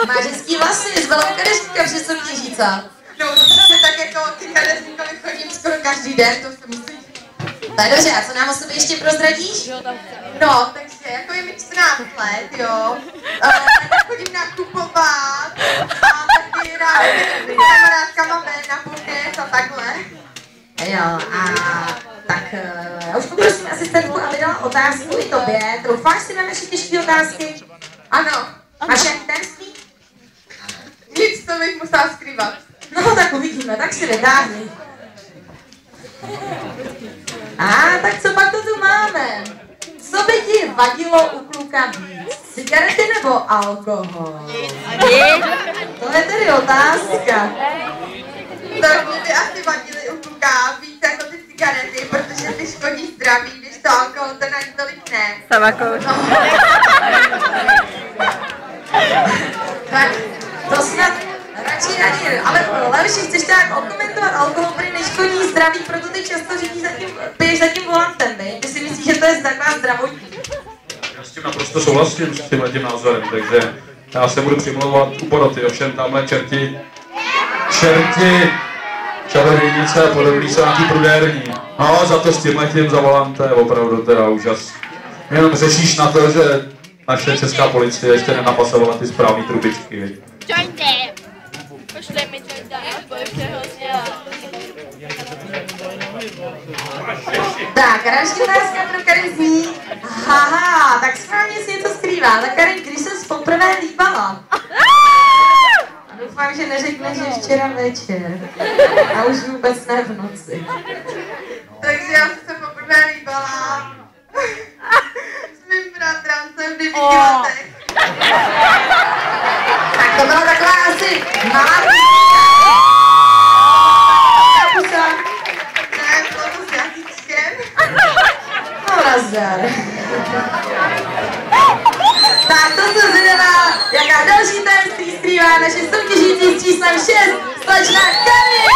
Máš hezký vlasy, zvala kadeřníka před soutěží, co? No, tak jako ty kadeřníkovi chodím skoro každý den, to se musí. Tak dobře, a co nám o sobě ještě prozradíš? No, takže jako je mi 14 let, jo. Tak chodím nakupovat a taky ráda s kamarádkama ven na půlkec a takhle. Jo, a tak já už poprosím asistentku, aby dala otázku i tobě. Troufáš si na naše těžké otázky? Ano. Máš jak tajemství? Nic, to bych musela skrývat. No, tak uvidíme, tak si vytáhni. Tak co pak to tu máme? Co by ti vadilo u kluka víc? Cigarety nebo alkohol? To je tedy otázka. Tak mě by asi vadily u kluka víc jako ty cigarety, protože ty škodí zdraví, když to alkohol to na ní tolik ne. Sama kouř. No. Tak to snad radši ani, ale Leoši, chceš tak okomentovat alkohol, který neškodí zdraví, proto ty často piješ za tím volantem, ne? Ty si myslíš, že to je taková zdravotní. Já s tím naprosto souhlasím, s tímhletím názorem, takže já se budu přimlouvat u poroty, ovšem tamhle čerti, čarodějnice a podobný jsou nějaký prudérní. No, za to s tímhletím za volantem je opravdu teda úžas. Jenom řešíš na to, že naše česká policie ještě nenapasovala ty správné trubičky, viď? Jointe! Pošli mi jointa, to je hrozně. Tak, další otázka pro Karin zní. Haha, tak správně si něco skrývá. Tak Karin, když jsem poprvé líbala? Doufám, že neřekne, že včera večer. A už vůbec ne v noci. Takže já jsem se poprvé líbala s mým bratrancem v 9 letech. Tak to byla taková asi malá pusa. Ne, bylo to s jazyčkem. No, nazdar. Tak to jsem zvědavá, jaká další tajemství skrývá naše soutěžící s číslem 6, slečna Karin!